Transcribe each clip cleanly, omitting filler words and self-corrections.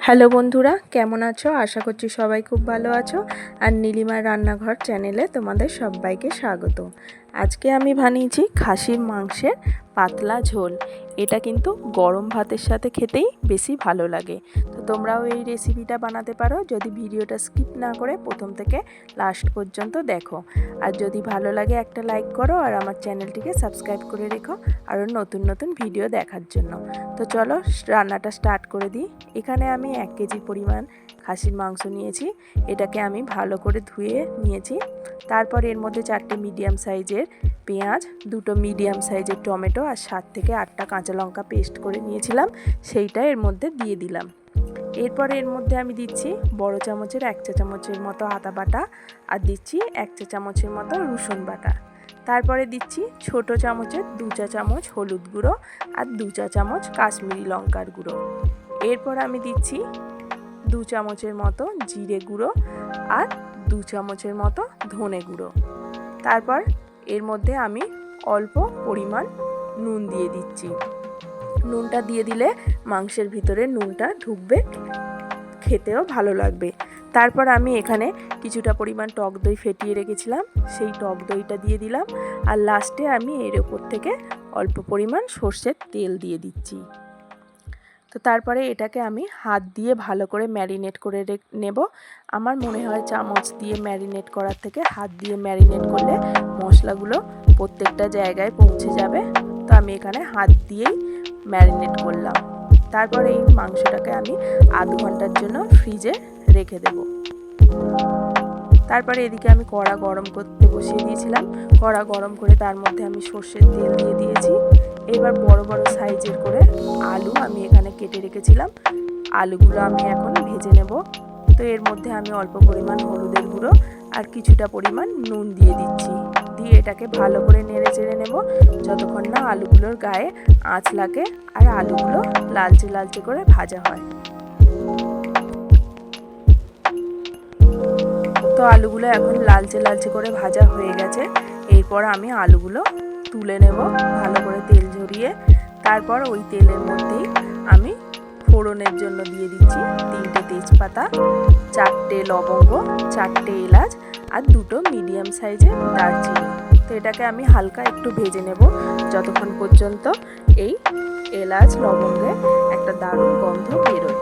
Hello বন্ধুরা, কেমন আছো? আশা করছি সবাই খুব ভালো আছো। আর নীলিমার রান্নাঘর চ্যানেলে তোমাদের সবাইকে স্বাগত। আজকে আমি বানিয়েছি খাসির মাংসের পাতলা ঝোল। এটা কিন্তু গরম ভাতের সাথে খেতেই বেশি ভালো লাগে। তো তোমরাও এই রেসিপিটা বানাতে পারো যদি ভিডিওটা স্কিপ না করে প্রথম থেকে লাস্ট পর্যন্ত দেখো। আর যদি ভালো লাগে একটা লাইক করো আর আমার চ্যানেলটিকে সাবস্ক্রাইব করে রেখো আরও নতুন নতুন ভিডিও দেখার জন্য। তো চলো রান্নাটা স্টার্ট করে দিই। এখানে আমি 1 কেজি পরিমাণ খাসির মাংস নিয়েছি। এটাকে আমি ভালো করে ধুয়ে নিয়েছি। তারপর এর মধ্যে 4টে মিডিয়াম সাইজের পেঁয়াজ, 2টো মিডিয়াম সাইজের টমেটো আর 7 থেকে 8টা কাঁচা লঙ্কা পেস্ট করে নিয়েছিলাম, সেইটা এর মধ্যে দিয়ে দিলাম। এরপর এর মধ্যে আমি দিচ্ছি বড় চামচের 1 চা চামচের মতো আদা বাটা আর দিচ্ছি 1 চা চামচের মতো রসুন বাটা। তারপরে দিচ্ছি ছোট চামচের 2 চা চামচ হলুদ গুঁড়ো আর 2 চা চামচ কাশ্মীরি লঙ্কার গুঁড়ো। এরপর আমি দিচ্ছি 2 চামচের মতো জিরে গুঁড়ো আর 2 চামচের মতো ধনে গুঁড়ো। তারপর এর মধ্যে আমি অল্প পরিমাণ নুন দিয়ে দিচ্ছি। নুনটা দিয়ে দিলে মাংসের ভিতরে নুনটা ঢুকবে, খেতেও ভালো লাগবে। তারপর আমি এখানে কিছুটা পরিমাণ টক দই ফেটিয়ে রেখেছিলাম, সেই টক দইটা দিয়ে দিলাম। আর লাস্টে আমি এর ওপর থেকে অল্প পরিমাণ সর্ষের তেল দিয়ে দিচ্ছি। তো তারপরে এটাকে আমি হাত দিয়ে ভালো করে ম্যারিনেট করে নেব। আমার মনে হয় চামচ দিয়ে ম্যারিনেট করার থেকে হাত দিয়ে ম্যারিনেট করলে মশলাগুলো প্রত্যেকটা জায়গায় পৌঁছে যাবে। তো আমি এখানে হাত দিয়েই ম্যারিনেট করলাম। তারপরে এই মাংসটাকে আমি আধ ঘন্টার জন্য ফ্রিজে রেখে দেব। তারপরে এদিকে আমি কড়া গরম করতে বসিয়ে দিয়েছিলাম। কড়া গরম করে তার মধ্যে আমি সর্ষের তেল দিয়ে দিয়েছি। এবার বড় বড় সাইজের করে আলু আমি এখানে কেটে রেখেছিলাম, আলুগুলো আমি এখন ভেজে নেব। তো এর মধ্যে আমি অল্প পরিমাণ হলুদের গুঁড়ো আর কিছুটা পরিমাণ নুন দিয়ে দিচ্ছি। দিয়ে এটাকে ভালো করে নেড়ে চেড়ে নেব যতক্ষণ না আলুগুলোর গায়ে আঁচ লাগে আর আলুগুলো লালচে লালচে করে ভাজা হয়। তো আলুগুলো এখন লালচে লালচে করে ভাজা হয়ে গেছে। এরপর আমি আলুগুলো তুলে নেব ভালো করে তেল ঝরিয়ে। তারপর ওই তেলের মধ্যেই আমি ফোড়নের জন্য দিয়ে দিচ্ছি 3টে তেজপাতা, 4টে লবঙ্গ, 4টে এলাচ আর 2টো মিডিয়াম সাইজের দারচিনি। তো এটাকে আমি হালকা একটু ভেজে নেব যতক্ষণ পর্যন্ত এই এলাচ লবঙ্গে একটা দারুণ গন্ধ বেরোয়।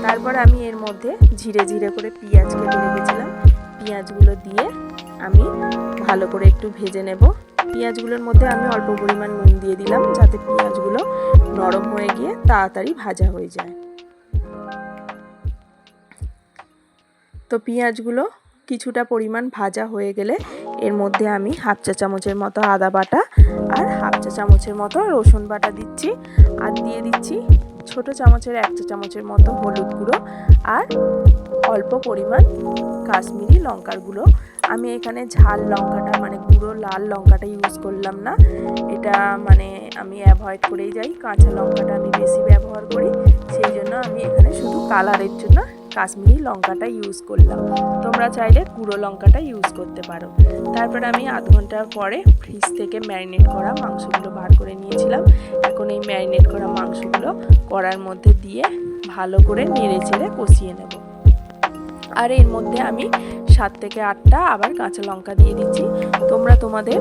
তারপর আমি এর মধ্যে ঝিরে ঝিরে করে পেঁয়াজ কেটে রেখেছিলাম, পেঁয়াজগুলো দিয়ে আমি ভালো করে একটু ভেজে নেব। পেঁয়াজগুলোর মধ্যে আমি অল্প পরিমাণ নুন দিয়ে দিলাম যাতে পেঁয়াজগুলো নরম হয়ে গিয়ে তাড়াতাড়ি ভাজা হয়ে যায়। তো পেঁয়াজগুলো কিছুটা পরিমাণ ভাজা হয়ে গেলে এর মধ্যে আমি 1/2 চা চামচের মতো আদা বাটা আর 1/2 চা চামচের মতো রসুন বাটা দিচ্ছি। আর দিয়ে দিচ্ছি ছোট চামচের 1 চা চামচের মতো হলুদ গুঁড়ো আর অল্প পরিমাণ কাশ্মীরি লঙ্কার গুঁড়ো। আমি এখানে ঝাল লঙ্কাটা মানে গুঁড়ো লাল লঙ্কাটা ইউজ করলাম না, এটা মানে আমি অ্যাভয়েড করেই যাই। কাঁচা লঙ্কাটা আমি বেশি ব্যবহার করি, সেই জন্য আমি এখানে শুধু কালারের জন্য কাশ্মীরি লঙ্কাটা ইউজ করলাম। তোমরা চাইলে গুঁড়ো লঙ্কাটা ইউজ করতে পারো। তারপর আমি আধ ঘন্টার পরে ফ্রিজ থেকে ম্যারিনেট করা মাংসগুলো বার করে নিয়েছিলাম। এখন এই ম্যারিনেট করা মাংসগুলো কড়ার মধ্যে দিয়ে ভালো করে নেড়ে চেড়ে কষিয়ে নেব। আর এর মধ্যে আমি 7 থেকে 8টা আবার কাঁচা লঙ্কা দিয়ে দিচ্ছি। তোমরা তোমাদের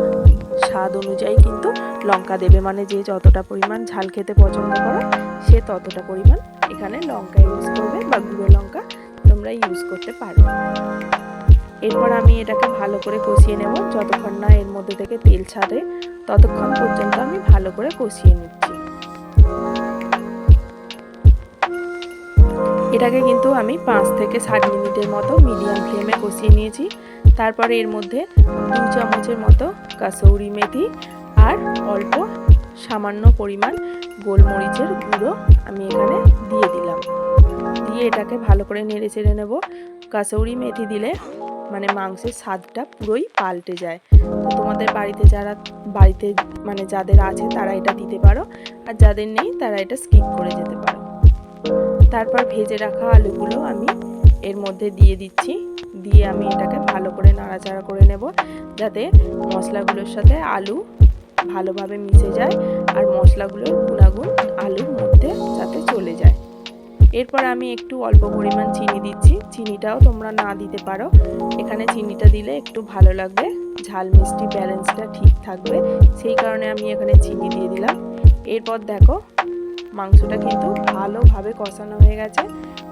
স্বাদ অনুযায়ী কিন্তু লঙ্কা দেবে, মানে যে যতটা পরিমাণ ঝাল খেতে পছন্দ করো সে ততটা পরিমাণ এখানে লঙ্কা ইউজ করবে বা গুঁড়ো লঙ্কা তোমরা ইউজ করতে পারো। এরপর আমি এটাকে ভালো করে কষিয়ে নেব যতক্ষণ না এর মধ্যে থেকে তেল ছাড়ে, ততক্ষণ পর্যন্ত আমি ভালো করে কষিয়ে নিচ্ছি। এটাকে কিন্তু আমি 5 থেকে 7 মিনিটের মতো মিডিয়াম ফ্লেমে কষিয়ে নিয়েছি। তারপরে এর মধ্যে 2 চামচের মতো কাসৌরি মেথি আর অল্প সামান্য পরিমাণ গোলমরিচের গুঁড়ো আমি এখানে দিয়ে দিলাম। দিয়ে এটাকে ভালো করে নেড়ে চেড়ে নেব। কাসৌরি মেথি দিলে মানে মাংসের স্বাদটা পুরোই পাল্টে যায়। তো তোমাদের বাড়িতে মানে যাদের আছে তারা এটা দিতে পারো, আর যাদের নেই তারা এটা স্কিপ করে যেতে পারো। তারপর ভেজে রাখা আলুগুলো আমি এর মধ্যে দিয়ে দিচ্ছি। দিয়ে আমি এটাকে ভালো করে নাড়াচাড়া করে নেব যাতে মশলাগুলোর সাথে আলু ভালোভাবে মিশে যায় আর মশলাগুলোর গুণাগুণ আলুর মধ্যে যাতে চলে যায়। এরপর আমি একটু অল্প পরিমাণ চিনি দিচ্ছি, চিনিটাও তোমরা না দিতে পারো, এখানে চিনিটা দিলে একটু ভালো লাগবে, ঝাল মিষ্টি ব্যালেন্সটা ঠিক থাকবে, সেই কারণে আমি এখানে চিনি দিয়ে দিলাম। এরপর দেখো মাংসটা কিন্তু ভালোভাবে কষানো হয়ে গেছে,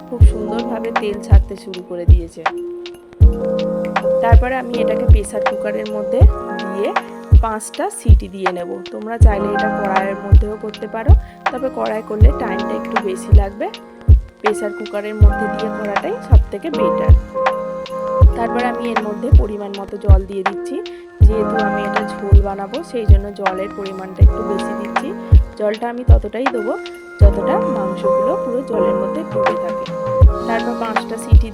খুব সুন্দরভাবে তেল ছাড়তে শুরু করে দিয়েছে। তারপরে আমি এটাকে প্রেসার কুকারের মধ্যে দিয়ে 5টা সিটি দিয়ে নেব। তোমরা চাইলে এটা কড়াইয়ের মধ্যেও করতে পারো, তবে কড়াই করলে টাইমটা একটু বেশি লাগবে, প্রেসার কুকারের মধ্যে দিয়ে করাটাই সবথেকে বেটার। তারপরে আমি এর মধ্যে পরিমাণ মতো জল দিয়ে দিচ্ছি, যেহেতু আমি এটা ঝোল বানাবো সেই জন্য জলের পরিমাণটা একটু বেশি দিচ্ছি। জলটা আমি ততটাই দেবো যতটা মাংসগুলো পুরো জলের মধ্যে ডুবে থাকে। তারপর 5টা সিটি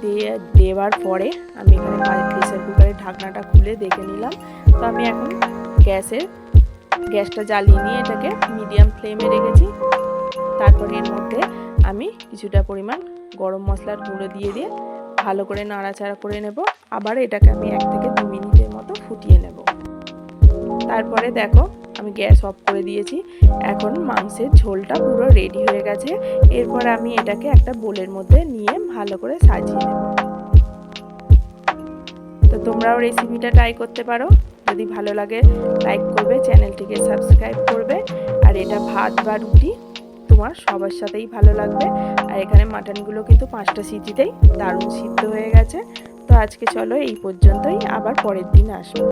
দেওয়ার পরে আমি এখানে প্রেসার কুকারের ঢাকনাটা খুলে দেখে নিলাম। তো আমি এখন গ্যাসটা জ্বালিয়ে নিয়ে এটাকে মিডিয়াম ফ্লেমে রেখেছি। তারপরে এর মধ্যে আমি কিছুটা পরিমাণ গরম মশলার গুঁড়ো দিয়ে ভালো করে নাড়াচাড়া করে নেব। আবার এটাকে আমি 1 থেকে 2 মিনিটের মতো ফুটিয়ে নেব। তারপরে দেখো আমি গ্যাস অফ করে দিয়েছি, এখন মাংসের ঝোলটা পুরো রেডি হয়ে গেছে। এরপর আমি এটাকে একটা বোলের মধ্যে নিয়ে ভালো করে সাজিয়ে নেব। তো তোমরাও রেসিপিটা ট্রাই করতে পারো, যদি ভালো লাগে লাইক করবে, চ্যানেলটিকে সাবস্ক্রাইব করবে। আর এটা ভাত বা রুটি তোমার সবার সাথেই ভালো লাগবে। আর এখানে মাটনগুলো কিন্তু 5টা সিটিতেই দারুণ সিদ্ধ হয়ে গেছে। তো আজকে চলো এই পর্যন্তই, আবার পরের দিন আসবো।